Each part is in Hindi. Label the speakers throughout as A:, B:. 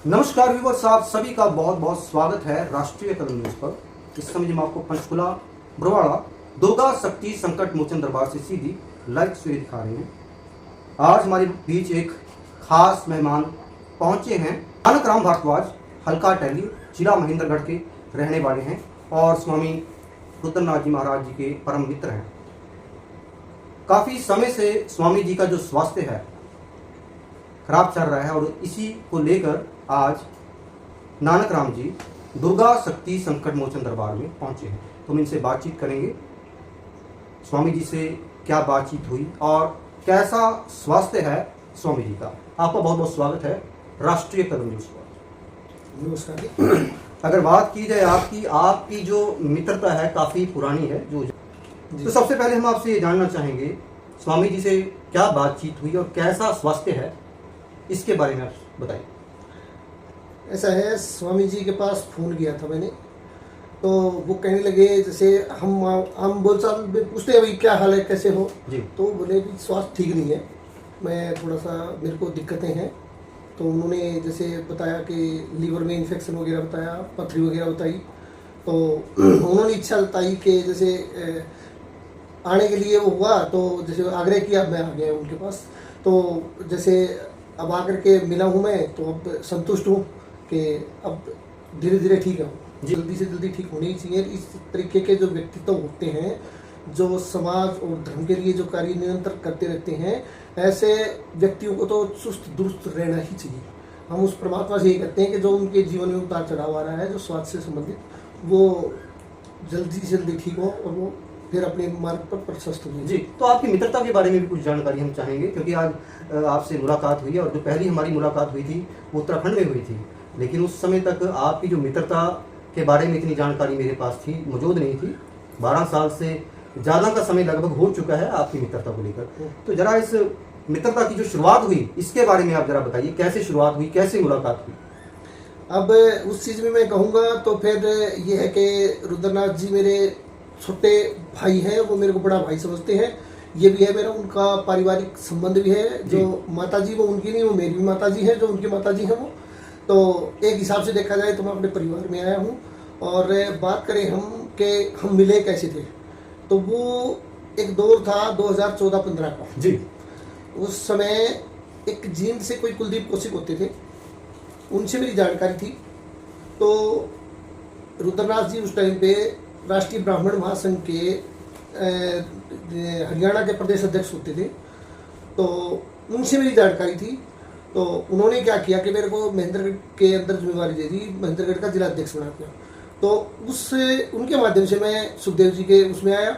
A: नमस्कार व्यूअर्स, आप सभी का बहुत बहुत स्वागत है राष्ट्रीय कदम न्यूज पर। इस समय हम आपको पंचकुला बरवाड़ा दुर्गा शक्ति संकट मोचन दरबार से सीधी लाइव तस्वीरें दिखा रहे हैं। आज हमारे बीच एक खास मेहमान पहुंचे हैं। नानक राम भारद्वाज हल्का टहली जिला महेंद्रगढ़ के रहने वाले हैं और स्वामी रुद्रनाथ जी महाराज जी के परम मित्र हैं। काफी समय से स्वामी जी का जो स्वास्थ्य है खराब चल रहा है और इसी को लेकर आज नानक राम जी दुर्गा शक्ति संकट मोचन दरबार में पहुंचे हैं। तो हम इनसे बातचीत करेंगे, स्वामी जी से क्या बातचीत हुई और कैसा स्वास्थ्य है स्वामी जी का। आपका बहुत बहुत स्वागत है राष्ट्रीय कदम न्यूज पर।
B: नमस्कार।
A: अगर बात की जाए आपकी जो मित्रता है काफी पुरानी है तो सबसे पहले हम आपसे ये जानना चाहेंगे स्वामी जी से क्या बातचीत हुई और कैसा स्वास्थ्य है, इसके बारे में आप बताइए।
B: ऐसा है, स्वामी जी के पास फ़ोन किया था मैंने, तो वो कहने लगे जैसे हम बोलचाल में पूछते हैं भाई क्या हाल है, कैसे हो
A: जी।
B: तो बोले भी स्वास्थ्य ठीक नहीं है, मैं थोड़ा सा मेरे को दिक्कतें हैं। तो उन्होंने जैसे बताया कि लीवर में इन्फेक्शन वगैरह बताया, पथरी वगैरह बताई। तो उन्होंने इच्छा बताई कि जैसे आने के लिए वो हुआ, तो जैसे आग्रह किया, मैं आ गया उनके पास। तो जैसे अब आकर के मिला हूँ मैं, तो अब संतुष्ट हूँ कि अब धीरे धीरे ठीक है, जल्दी से जल्दी ठीक होने ही चाहिए। इस तरीके के जो व्यक्तित्व होते हैं जो समाज और धर्म के लिए जो कार्य निरंतर करते रहते हैं, ऐसे व्यक्तियों को तो चुस्त दुरुस्त रहना ही चाहिए। हम उस परमात्मा से यही कहते हैं कि जो उनके जीवन में उतार चढ़ाव आ रहा है, जो स्वास्थ्य से संबंधित, वो जल्दी से जल्दी ठीक हो और वो फिर अपने मार्ग पर प्रशस्त हो
A: जी। तो आपकी मित्रता के बारे में भी कुछ जानकारी हम चाहेंगे, क्योंकि आज आपसे मुलाकात हुई है और जो पहली हमारी मुलाकात हुई थी वो उत्तराखंड में हुई थी, लेकिन उस समय तक आपकी जो मित्रता के बारे में इतनी जानकारी मेरे पास थी मौजूद नहीं थी। 12 साल से ज़्यादा का समय लगभग हो चुका है आपकी मित्रता को लेकर। तो जरा इस मित्रता की जो शुरुआत हुई इसके बारे में आप जरा बताइए, कैसे शुरुआत हुई, कैसे मुलाकात हुई।
B: अब उस चीज़ में मैं कहूँगा तो फिर ये है कि रुद्रनाथ जी मेरे छोटे भाई हैं, वो मेरे को बड़ा भाई समझते हैं। ये भी है मेरा उनका पारिवारिक संबंध भी है। जो माता जी वो उनकी नहीं, वो मेरी भी माता जी हैं, जो उनकी माता जी हैं वो। तो एक हिसाब से देखा जाए तो मैं अपने परिवार में आया हूँ। और बात करें हम कि हम मिले कैसे थे, तो वो एक दौर था 2014-15 का
A: जी।
B: उस समय एक जींद से कोई कुलदीप कौशिक होते थे, उनसे मेरी जानकारी थी। तो रुद्रनाथ जी उस टाइम पे राष्ट्रीय ब्राह्मण महासंघ के हरियाणा के प्रदेश अध्यक्ष होते थे, तो उनसे मेरी जानकारी थी। तो उन्होंने क्या किया कि मेरे को महेंद्रगढ़ के अंदर जिम्मेवारी दे दी, महेंद्रगढ़ का जिला अध्यक्ष बना दिया। तो उनके माध्यम से मैं सुखदेव जी के उसमें आया।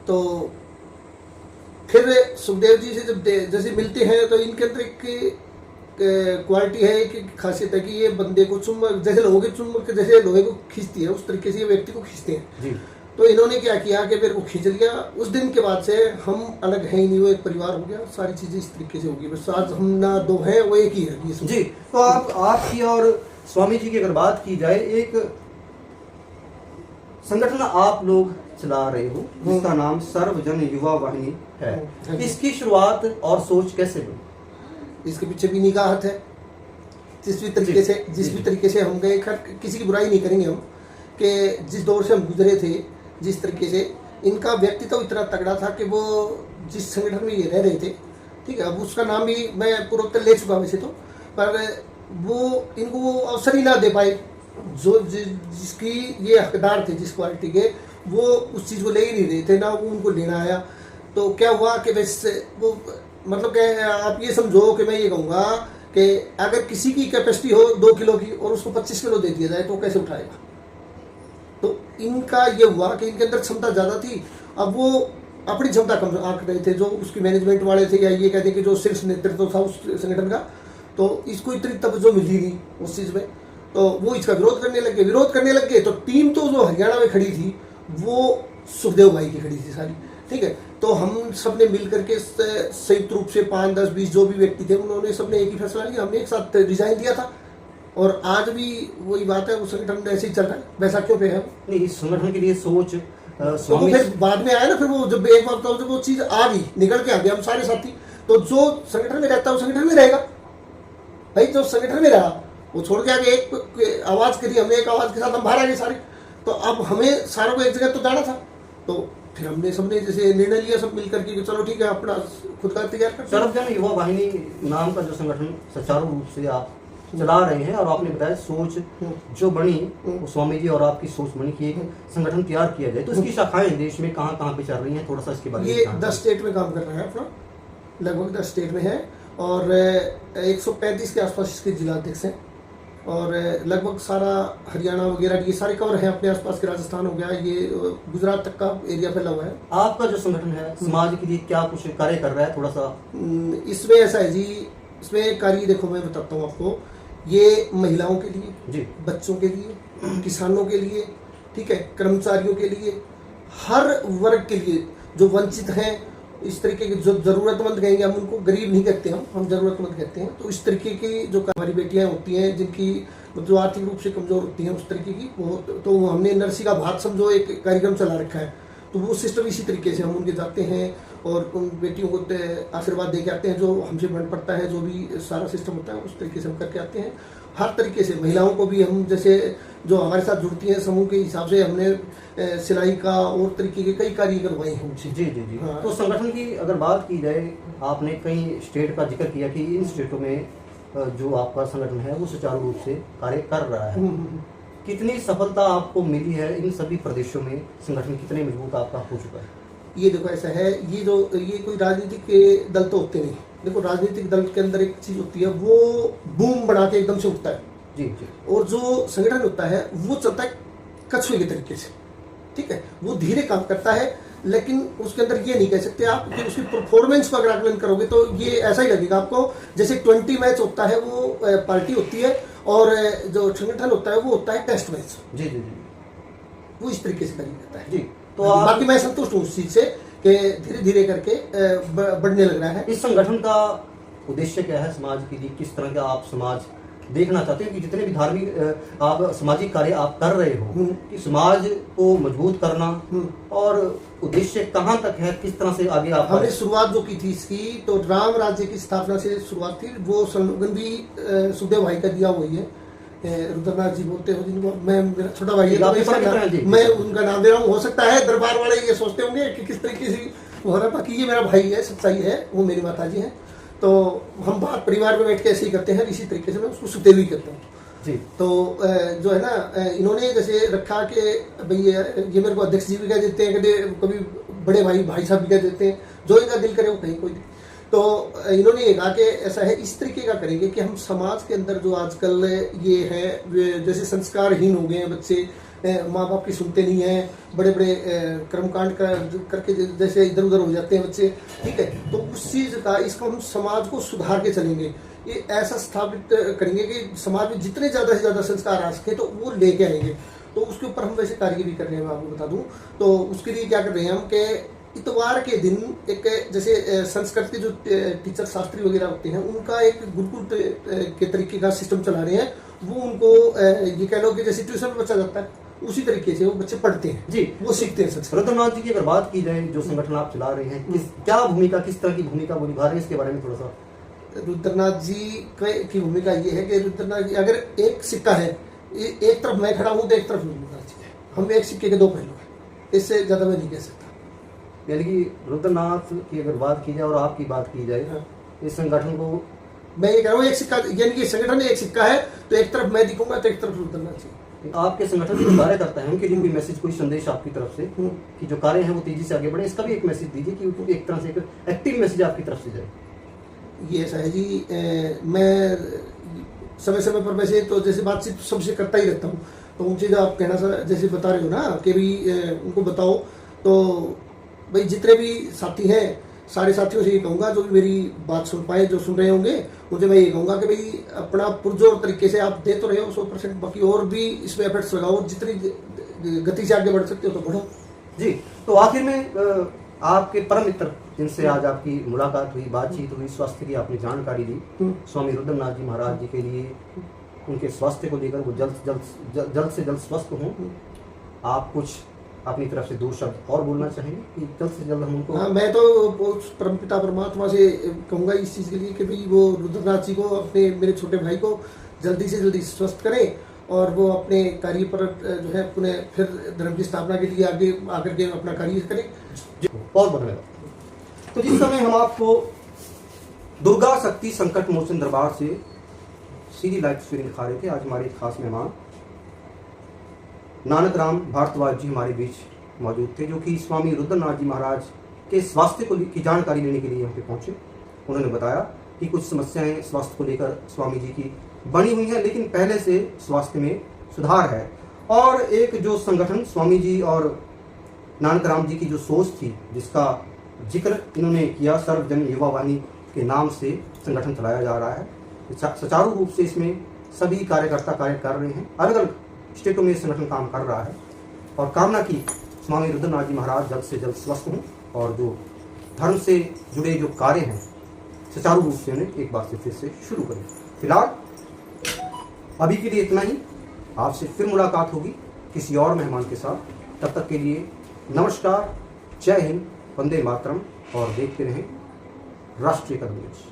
B: तो फिर सुखदेव जी से जब जैसे मिलते हैं तो इनके अंदर एक क्वालिटी है, एक खासियत है कि ये बंदे को चुम्बक, जैसे लोहे के चुम्बक जैसे लोहे को खींचती है उस तरीके से ये व्यक्ति को खींचते हैं जी। तो इन्होंने क्या किया कि मेरे को खींच लिया। उस दिन के बाद से हम अलग हैं ही नहीं, वो एक परिवार हो गया, सारी चीजें इस तरीके से होगी। बस आज हम ना दो हैं, वो एक ही है जी।
A: तो आपकी और स्वामी जी की अगर बात की जाए, एक संगठन आप लोग चला रहे हो जिसका नाम सर्वजन युवा वाहिनी है, इसकी शुरुआत और सोच कैसे बनी?
B: इसके पीछे भी निगाह हाथ है। जिस भी तरीके से हम गए, किसी की बुराई नहीं करेंगे हम, कि जिस दौर से हम गुजरे थे, जिस तरीके से इनका व्यक्तित्व इतना तगड़ा था कि वो जिस संगठन में ये रह रहे थे, ठीक है, अब उसका नाम भी मैं पूर्वोत्तर ले चुका वैसे तो, पर वो इनको वो अवसर ही ना दे पाए जो जिसकी ये हकदार थे, जिस क्वालिटी के, वो उस चीज़ को ले ही नहीं रहे थे, ना वो उनको लेना आया। तो क्या हुआ कि वैसे वो मतलब क्या, आप ये समझो कि मैं ये कहूँगा कि अगर किसी की कैपेसिटी हो 2 किलो की और उसको 25 किलो दे दिया जाए तो कैसे उठाएगा। तो इनका ये हुआ कि इनके अंदर क्षमता ज़्यादा थी, अब वो अपनी क्षमता कम आंक रहे थे। जो उसकी मैनेजमेंट वाले थे, या ये कहते हैं कि जो शीर्ष नेतृत्व था उस संगठन का, तो इसको इतनी तवज्जो मिली नहीं उस चीज़ में। तो वो इसका विरोध करने लग गए। तो टीम तो जो हरियाणा में खड़ी थी वो सुखदेव भाई की खड़ी थी सारी, ठीक है। तो हम सब ने मिल करके संयुक्त रूप से 5, 10, 20 जो भी व्यक्ति थे, उन्होंने सबने एक ही फैसला लिया, हमने एक साथ रिजाइन दिया था। और आज भी वही बात है, वो संगठन ऐसे ही चल रहा है, बैसाखियों पे है।
A: नहीं, इस संगठन के लिए सोच
B: तो फिर बाद में आया ना, फिर वो जब एक बार जब वो चीज आ गई, निकल के आ गया, हम सारे साथी, तो जो संगठन में रहता है वो संगठन में रहेगा भाई। जो संगठन में रहा वो छोड़ के आगे एक आवाज़ करी हमने, एक आवाज़ के साथ हम बाहर आ गए सारे। तो अब हमें सारों को एक जगह तो जाना था, तो फिर हमने सबने जैसे निर्णय लिया सब मिल करके कि चलो ठीक है अपना खुद का तैयार करते हैं।
A: सर्वजन युवा वाहिनी नाम का जो संगठन सुचारू रूप से आप चला रहे हैं, और आपने बताया सोच जो बनी वो स्वामी जी और आपकी सोच बनी कि एक संगठन तैयार किया जाए, तो इसकी शाखाएं देश में कहाँ कहाँ पे चल रही हैं, थोड़ा सा इसके बारे में।
B: ये 10 स्टेट में काम कर रहा है अपना, लगभग 10 स्टेट में है, और 135 के आसपास इसके जिला अध्यक्ष हैं, और लगभग सारा हरियाणा वगैरह ये सारे कवर हैं, अपने आसपास के राजस्थान हो गया, ये गुजरात तक का एरिया फैला हुआ है।
A: आपका जो संगठन है समाज के लिए क्या कुछ कार्य कर रहा है, थोड़ा सा
B: इसमें ऐसा है जी, इसमें कार्य देखो मैं बताता हूँ आपको, ये महिलाओं के लिए
A: जी,
B: बच्चों के लिए, किसानों के लिए, ठीक है, कर्मचारियों के लिए, हर वर्ग के लिए जो वंचित हैं, इस तरीके के जो जरूरतमंद कहेंगे हम उनको, गरीब नहीं कहते हम जरूरतमंद कहते हैं। तो इस तरीके की जो हमारी बेटियां होती हैं जिनकी जो आर्थिक रूप से कमजोर होती हैं उस तरीके की, वो तो हमने नरसी का भात समझो एक कार्यक्रम चला रखा है, तो वो सिस्टम इसी तरीके से हम उनके जाते हैं और उन बेटियों को आशीर्वाद दे के आते हैं, जो हमसे बन पड़ता है, जो भी सारा सिस्टम होता है उस तरीके से हम करके आते हैं। हर तरीके से महिलाओं को भी हम जैसे जो हमारे साथ जुड़ती हैं समूह के हिसाब से हमने सिलाई का और तरीके के कई कार्य करवाए हैं उनसे।
A: जी जी जी।
B: हाँ।
A: तो संगठन की अगर बात की जाए, आपने कई स्टेट का जिक्र किया कि इन स्टेटों में जो आपका संगठन है वो सुचारू रूप से कार्य कर रहा है। कितनी सफलता आपको मिली है इन सभी प्रदेशों में, संगठन कितने मजबूत आपका हो चुका है?
B: ये देखो ऐसा है, ये कोई राजनीतिक दल तो होते नहीं। देखो राजनीतिक दल के अंदर एक चीज होती है, वो बूम बना के एकदम से उठता है
A: जी जी,
B: और जो संगठन होता है वो चलता है कछुए के तरीके से, ठीक है, वो धीरे काम करता है, लेकिन उसके अंदर ये नहीं कह सकते आप कि उसकी परफॉर्मेंस को अगर आकलन करोगे तो ये ऐसा ही लगेगा आपको जैसे 20 मैच होता है वो पार्टी होती है, और जो संगठन होता है वो होता है टेस्ट मैच।
A: जी जी जी,
B: वो इस तरीके से कार्य करता है
A: जी। तो आप
B: बाकी मैं संतुष्ट हूँ उस चीज से कि धीरे धीरे करके बढ़ने लग रहा है।
A: इस संगठन का उद्देश्य क्या है समाज के लिए, किस तरह का आप समाज देखना चाहते हो कि जितने भी धार्मिक आप सामाजिक कार्य आप कर रहे हो कि समाज को मजबूत करना, और उद्देश्य कहाँ तक है, किस तरह से आगे आप?
B: हमने शुरुआत जो की थी इसकी, तो राम राज्य की स्थापना से शुरुआत थी। वो स्लोगन भी सुखदेव भाई का दिया हुआ ही है, रुद्रनाथ जी बोलते हो जिनको, मैं मेरा छोटा भाई है तो मैं उनका नाम दे रहा हूँ। हो सकता है दरबार वाले ये सोचते होंगे कि किस तरीके से हो रहा है, बाकी ये मेरा भाई है, सच्चाई है, वो मेरी माता जी हैं। तो हम बात परिवार में बैठ के ऐसे ही करते हैं, इसी तरीके से मैं उसको सुखदेव ही करता हूँ
A: जी।
B: तो जो है ना, इन्होंने जैसे रखा कि भाई ये मेरे को अध्यक्ष जी भी कह देते हैं, कभी बड़े भाई साहब भी कह देते हैं, जो इनका दिल करे वो कहीं कोई। तो इन्होंने ये कहा कि ऐसा है, इस तरीके का करेंगे कि हम समाज के अंदर जो आजकल ये है, जैसे संस्कारहीन हो गए हैं बच्चे, माँ बाप की सुनते नहीं हैं, बड़े बड़े कर्मकांड करके जैसे इधर उधर हो जाते हैं बच्चे, ठीक है, तो उस चीज़ का इसको हम समाज को सुधार के चलेंगे, ये ऐसा स्थापित करेंगे कि समाज में जितने ज़्यादा से ज़्यादा संस्कार आ सके तो वो लेके आएंगे। तो उसके ऊपर हम वैसे कार्य भी कर रहे हैं, मैं आपको बता दूं। तो उसके लिए क्या कर रहे हैं हम कि इतवार के दिन एक जैसे संस्कृत के जो टीचर शास्त्री वगैरह होते हैं उनका एक गुरुकुल के तरीके का सिस्टम चला रहे हैं। वो उनको ये कह लो कि जैसे ट्यूशन में बच्चा जाता है उसी तरीके से वो बच्चे पढ़ते हैं जी, वो सीखते हैं संस्कृत।
A: रुद्रनाथ जी की अगर बात की जाए, जो संगठन आप चला रहे हैं, क्या भूमिका, किस तरह की भूमिका वो निभा रहे हैं, इसके बारे में थोड़ा सा।
B: रुद्रनाथ जी की भूमिका ये है कि रुद्रनाथ जी अगर एक सिक्का है, एक तरफ मैं खड़ा हूँ तो एक तरफ रुद्रनाथ जी है, हम एक सिक्के के दो पहलू हैं, इससे ज्यादा मैं नहीं कह सकता।
A: यानी कि रुद्रनाथ की अगर बात की जाए और आपकी बात की जाए,
B: हाँ।
A: इस संगठन को
B: मैं ये कह रहा हूँ एक सिक्का, यानी कि संगठन एक सिक्का है, तो एक तरफ मैं दिखूंगा तो एक तरफ रुद्रनाथ जी।
A: आपके संगठन के जो कार्य करता है उनके लिए कोई मैसेज, कोई संदेश आपकी तरफ से कि जो कार्य है वो तेजी से आगे बढ़े, इसका भी एक मैसेज दीजिए कि उनको एक तरह से एक एक्टिव मैसेज आपकी तरफ से जाए।
B: ये ऐसा है जी, मैं समय समय पर वैसे तो जैसे बातचीत सबसे करता ही रहता हूँ, तो उनसे जो आप कहना जैसे बता रहे हो ना कि भी उनको बताओ, तो भाई जितने भी साथी हैं सारे साथियों से ये कहूँगा जो भी मेरी बात सुन पाए, जो सुन रहे होंगे, मुझे मैं ये कहूँगा कि भाई अपना पुरजोर तरीके से आप दे तो रहे हो 100%, बाकी और भी इसमें एफर्ट्स लगाओ, जितनी गति से आगे बढ़ सकते हो तो बढ़ो
A: जी। तो आखिर में आपके परम मित्र जिनसे आज आपकी मुलाकात हुई, बातचीत हुई, स्वास्थ्य की आपने जानकारी दी, स्वामी रुद्रनाथ जी महाराज जी के लिए, उनके स्वास्थ्य को लेकर वो जल्द से जल्द स्वस्थ हों, आप कुछ अपनी तरफ से 2 शब्द और बोलना चाहेंगे कि जल्द से जल्द हम उनको?
B: हाँ, मैं तो परमपिता परमात्मा से कहूँगा इस चीज़ के लिए कि भाई वो रुद्रनाथ जी को, अपने मेरे छोटे भाई को जल्दी से जल्दी स्वस्थ करें और वो अपने कार्य पर जो है पुनः फिर धर्म की स्थापना के लिए आगे आकर के अपना कार्य करें।
A: बहुत धन्यवाद। तो जिस समय हम आपको दुर्गा शक्ति संकट मोचन दरबार से सीधी लाइव तस्वीरें दिखा रहे थे, आज हमारे खास मेहमान नानक राम भारद्वाज जी हमारे बीच मौजूद थे, जो कि स्वामी रुद्रनाथ जी महाराज के स्वास्थ्य को की जानकारी लेने के लिए यहाँ पे पहुंचे। उन्होंने बताया कि कुछ समस्याएं स्वास्थ्य को लेकर स्वामी जी की बनी हुई हैं, लेकिन पहले से स्वास्थ्य में सुधार है। और एक जो संगठन स्वामी जी और नानक राम जी की जो सोच थी, जिसका जिक्र इन्होंने किया, सर्वजन युवा वाहिनी के नाम से संगठन चलाया जा रहा है। सुचारू रूप से इसमें सभी कार्यकर्ता कार्य कर रहे हैं, अलग अलग स्टेटों में संगठन काम कर रहा है, और कामना की स्वामी रुद्रनाथ जी महाराज जल्द से जल्द स्वस्थ हों और जो धर्म से जुड़े जो कार्य हैं सुचारू रूप से उन्हें एक बार से फिर से शुरू करें। फिलहाल अभी के लिए इतना ही, आपसे फिर मुलाकात होगी किसी और मेहमान के साथ। तब तक के लिए नमस्कार, जय हिंद, वंदे मातरम, और देखते रहें राष्ट्रीय कदम न्यूज़।